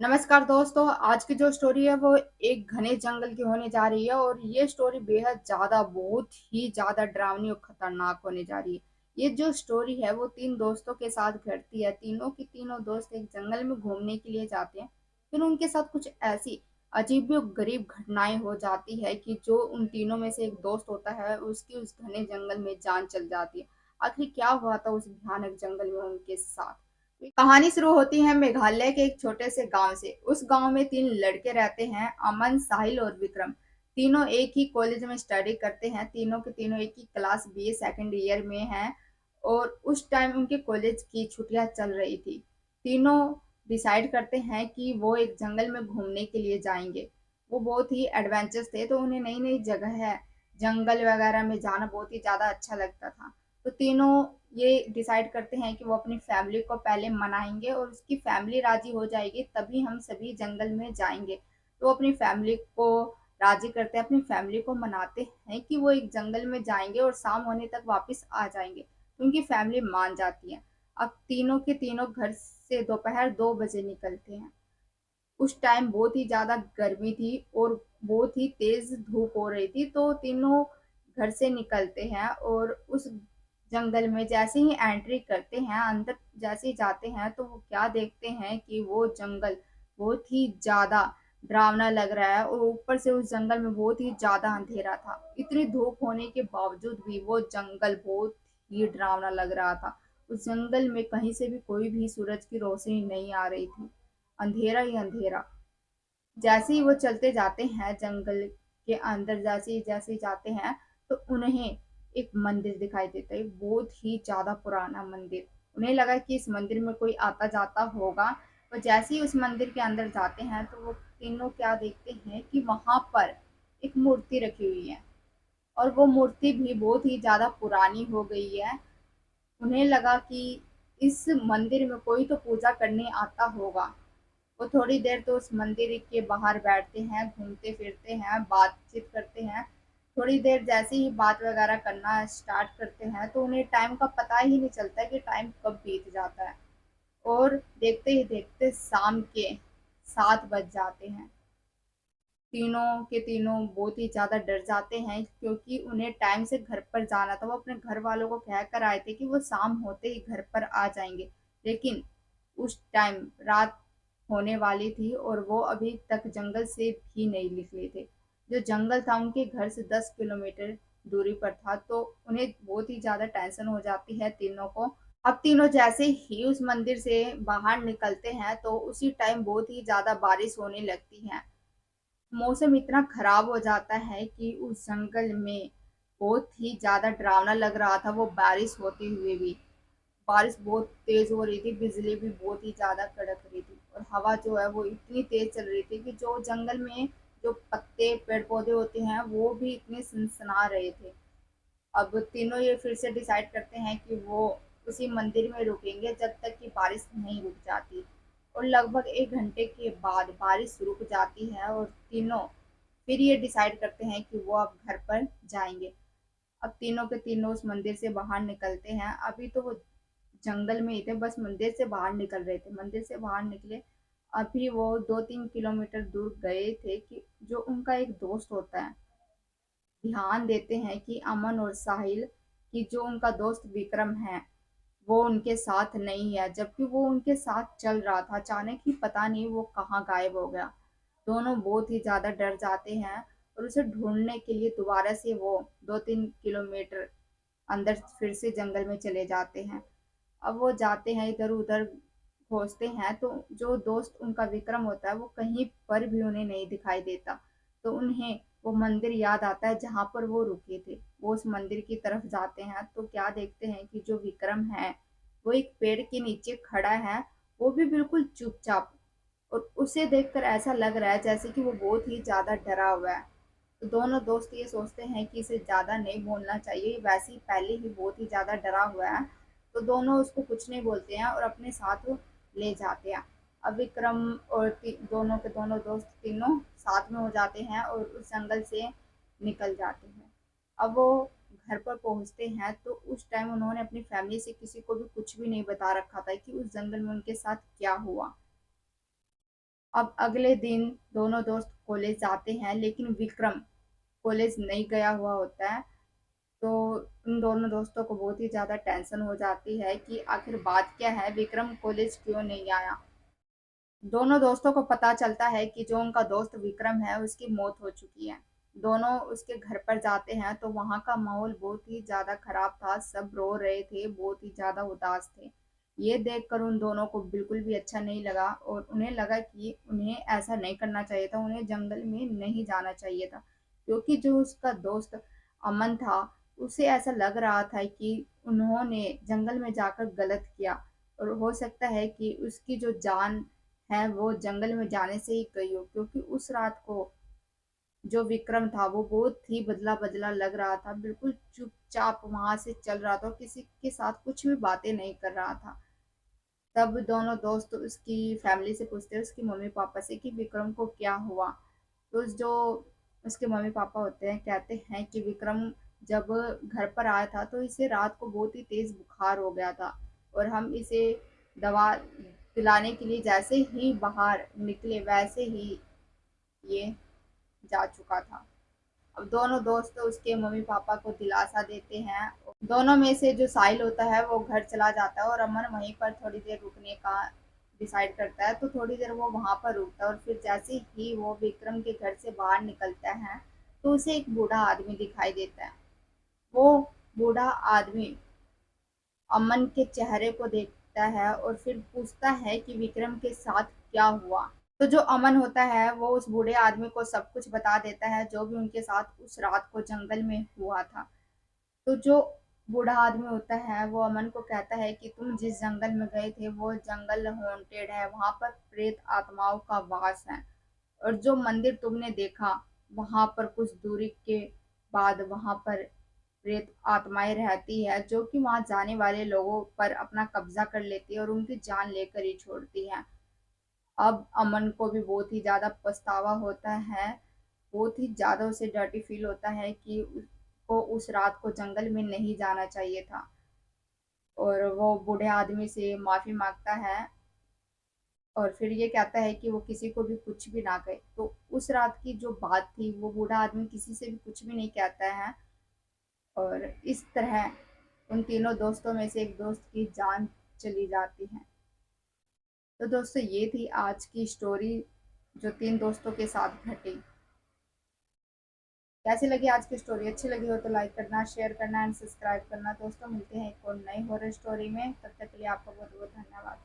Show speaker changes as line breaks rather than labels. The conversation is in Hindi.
नमस्कार दोस्तों। आज की जो स्टोरी है वो एक घने जंगल की होने जा रही है और ये स्टोरी बेहद ज्यादा बहुत ही ज्यादा डरावनी और खतरनाक होने जा रही है। ये जो स्टोरी है वो तीन दोस्तों के साथ घटती है। तीनों की तीनों दोस्त एक जंगल में घूमने के लिए जाते हैं। फिर उनके साथ कुछ ऐसी अजीब गरीब घटनाएं हो जाती है कि जो उन तीनों में से एक दोस्त होता है उसकी उस घने जंगल में जान चल जाती है। आखिर क्या हुआ था उस भयानक जंगल में उनके साथ। कहानी शुरू होती है मेघालय के एक छोटे से गांव से। उस गांव में तीन लड़के रहते हैं, अमन, साहिल और विक्रम। तीनों एक ही कॉलेज में स्टडी करते हैं। तीनों के तीनों एक ही क्लास बीए सेकंड ईयर में हैं और उस टाइम उनके कॉलेज की छुट्टियां चल रही थी। तीनों डिसाइड करते हैं कि वो एक जंगल में घूमने के लिए जाएंगे। वो बहुत ही एडवेंचरस थे तो उन्हें नई नई जगह है जंगल वगैरह में जाना बहुत ही ज्यादा अच्छा लगता था। तो तीनों ये डिसाइड करते हैं कि वो अपनी फैमिली को पहले मनाएंगे और उसकी फैमिली राजी हो जाएगी तभी हम सभी जंगल में जाएंगे। तो अपनी फैमिली को राजी करते हैं, अपनी फैमिली को मनाते हैं कि वो एक जंगल में जाएंगे और शाम होने तक वापस आ जाएंगे। तो उनकी फैमिली मान जाती है। अब तीनों के तीनों घर से दोपहर 2 बजे निकलते हैं। उस टाइम बहुत ही ज्यादा गर्मी थी और बहुत ही तेज धूप हो रही थी। तो तीनों घर से निकलते हैं और उस जंगल में जैसे ही एंट्री करते हैं, अंदर जैसे ही जाते हैं तो वो क्या देखते हैं कि वो जंगल बहुत ही ज्यादा डरावना लग रहा है और ऊपर से उस जंगल में बहुत ही ज्यादा अंधेरा था। इतनी धूप होने के बावजूद भी वो जंगल बहुत ही डरावना लग रहा था। उस जंगल में कहीं से भी कोई भी सूरज की रोशनी नहीं आ रही थी, अंधेरा ही अंधेरा। जैसे ही वो चलते जाते हैं जंगल के अंदर, जैसे ही जाते हैं तो उन्हें एक मंदिर दिखाई देता है, बहुत ही ज्यादा पुराना मंदिर। उन्हें लगा कि इस मंदिर में कोई आता जाता होगा। और जैसे ही उस मंदिर के अंदर जाते हैं तो वो तीनों क्या देखते हैं कि वहां पर एक मूर्ति रखी हुई है और वो मूर्ति भी बहुत ही ज्यादा पुरानी हो गई है। उन्हें लगा कि इस मंदिर में कोई तो पूजा करने आता होगा। वो थोड़ी देर तो उस मंदिर के बाहर बैठते हैं, घूमते फिरते हैं, बातचीत करते हैं। थोड़ी देर जैसे ही बात वगैरह करना स्टार्ट करते हैं तो उन्हें टाइम का पता ही नहीं चलता कि टाइम कब बीत जाता है। और देखते ही देखते शाम के 7 बज जाते हैं। तीनों के तीनों बहुत ही ज्यादा डर जाते हैं क्योंकि उन्हें टाइम से घर पर जाना था। वो अपने घर वालों को कह कर आए थे कि वो शाम होते ही घर पर आ जाएंगे, लेकिन उस टाइम रात होने वाली थी और वो अभी तक जंगल से भी नहीं निकले थे। जो जंगल था उनके घर से 10 किलोमीटर दूरी पर था। तो उन्हें बहुत ही ज्यादा टेंशन हो जाती है तीनों को। अब तीनों जैसे ही उस मंदिर से बाहर निकलते हैं तो उसी टाइम बहुत ही ज्यादा बारिश होने लगती है। मौसम इतना खराब हो जाता है कि उस जंगल में बहुत ही ज्यादा डरावना लग रहा था वो बारिश होते हुए भी। बारिश बहुत तेज हो रही थी, बिजली भी बहुत ही ज्यादा कड़क रही थी और हवा जो है वो इतनी तेज चल रही थी कि जो जंगल में जो पत्ते पेड़ पौधे होते हैं वो भी इतने सनसना रहे थे। अब तीनों ये फिर से डिसाइड करते हैं कि वो उसी मंदिर में रुकेंगे जब तक कि बारिश नहीं रुक जाती। और लगभग 1 घंटे के बाद बारिश रुक जाती है और तीनों फिर ये डिसाइड करते हैं कि वो अब घर पर जाएंगे। अब तीनों के तीनों उस मंदिर से बाहर निकलते हैं। अभी तो वो जंगल में ही थे, बस मंदिर से बाहर निकल रहे थे। मंदिर से बाहर निकले, अभी वो 2-3 किलोमीटर दूर गए थे कि जो उनका एक दोस्त होता है, ध्यान देते हैं कि अमन और साहिल की जो उनका दोस्त विक्रम है वो उनके साथ नहीं है, जबकि वो उनके साथ चल रहा था। अचानक ही पता नहीं वो कहाँ गायब हो गया। दोनों बहुत ही ज्यादा डर जाते हैं और उसे ढूंढने के लिए दोबारा से वो 2-3 किलोमीटर अंदर फिर से जंगल में चले जाते हैं। अब वो जाते हैं इधर उधर खोजते हैं तो जो दोस्त उनका विक्रम होता है वो कहीं पर भी उन्हें नहीं दिखाई देता। तो उन्हें वो मंदिर याद आता है जहाँ पर वो रुके थे। वो उस मंदिर की तरफ जाते हैं तो क्या देखते हैं कि जो विक्रम है वो एक पेड़ के नीचे खड़ा है, वो भी बिल्कुल चुपचाप। और उसे देखकर ऐसा लग रहा है जैसे कि वो बहुत ही ज्यादा डरा हुआ है। तो दोनों दोस्त ये सोचते हैं कि इसे ज्यादा नहीं बोलना चाहिए, वैसे ही पहले ही बहुत ही ज्यादा डरा हुआ है। तो दोनों उसको कुछ नहीं बोलते हैं और अपने साथ ले जाते हैं। अब विक्रम और दोनों के दोनों दोस्त तीनों साथ में हो जाते हैं और उस जंगल से निकल जाते हैं। अब वो घर पर पहुंचते हैं तो उस टाइम उन्होंने अपनी फैमिली से किसी को भी कुछ भी नहीं बता रखा था कि उस जंगल में उनके साथ क्या हुआ। अब अगले दिन दोनों दोस्त कॉलेज जाते हैं, लेकिन विक्रम कॉलेज नहीं गया हुआ होता है। तो उन दोनों दोस्तों को बहुत ही ज़्यादा टेंशन हो जाती है कि आखिर बात क्या है, विक्रम कॉलेज क्यों नहीं आया। दोनों दोस्तों को पता चलता है कि जो उनका दोस्त विक्रम है उसकी मौत हो चुकी है। दोनों उसके घर पर जाते हैं तो वहाँ का माहौल बहुत ही ज़्यादा खराब था, सब रो रहे थे, बहुत ही ज़्यादा उदास थे। ये देखकर उन दोनों को बिल्कुल भी अच्छा नहीं लगा और उन्हें लगा कि उन्हें ऐसा नहीं करना चाहिए था, उन्हें जंगल में नहीं जाना चाहिए था। क्योंकि जो उसका दोस्त अमन था, उसे ऐसा लग रहा था कि उन्होंने जंगल में जाकर गलत किया और हो सकता है कि उसकी जो जान है वो जंगल में जाने से ही गई हो, क्योंकि उस रात को जो विक्रम था वो बहुत ही बदला बदला लग रहा था, बिल्कुल चुपचाप वहां से चल रहा था और किसी के साथ कुछ भी बातें नहीं कर रहा था। तब दोनों दोस्त उसकी फैमिली से पूछते हैं, उसकी मम्मी पापा से, कि विक्रम को क्या हुआ। तो जो उसके मम्मी पापा होते हैं कहते हैं कि विक्रम जब घर पर आया था तो इसे रात को बहुत ही तेज बुखार हो गया था और हम इसे दवा पिलाने के लिए जैसे ही बाहर निकले वैसे ही ये जा चुका था। अब दोनों दोस्त उसके मम्मी पापा को दिलासा देते हैं। दोनों में से जो साहिल होता है वो घर चला जाता है और अमन वहीं पर थोड़ी देर रुकने का डिसाइड करता है, तो थोड़ी देर वो वहां पर रुकता है और फिर जैसे ही वो विक्रम के घर से बाहर निकलता है तो उसे एक बूढ़ा आदमी दिखाई देता है। वो बूढ़ा आदमी अमन के चेहरे को देखता है और फिर पूछता है कि विक्रम के साथ क्या हुआ। तो जो अमन होता है वो उस बूढ़े आदमी को सब कुछ बता देता है, जो भी उनके साथ उस रात को जंगल में हुआ था। तो जो बूढ़ा आदमी होता है वो अमन को कहता है कि तुम जिस जंगल में गए थे वो जंगल हॉन्टेड है, वहां पर प्रेत आत्माओं का वास है। और जो मंदिर तुमने देखा वहां पर कुछ दूरी के बाद वहां पर प्रेत आत्माएं रहती है, जो कि वहां जाने वाले लोगों पर अपना कब्जा कर लेती है और उनकी जान लेकर ही छोड़ती है। अब अमन को भी बहुत ही ज़्यादा पछतावा होता है, बहुत ही ज़्यादा उसे डर्टी फील होता है कि उसको उस रात को जंगल में नहीं जाना चाहिए था। और वो बूढ़े आदमी से माफ़ी मांगता है और फिर ये कहता है कि वो किसी को भी कुछ भी ना कहे। तो उस रात की जो बात थी वो बूढ़ा आदमी किसी से भी कुछ भी नहीं कहता है और इस तरह उन तीनों दोस्तों में से एक दोस्त की जान चली जाती है। तो दोस्तों ये थी आज की स्टोरी जो तीन दोस्तों के साथ घटी। कैसी लगी आज की स्टोरी? अच्छी लगी हो तो लाइक करना, शेयर करना एंड सब्सक्राइब करना। दोस्तों मिलते हैं एक और नई हॉरर स्टोरी में, तब तक के लिए आपका बहुत बहुत धन्यवाद।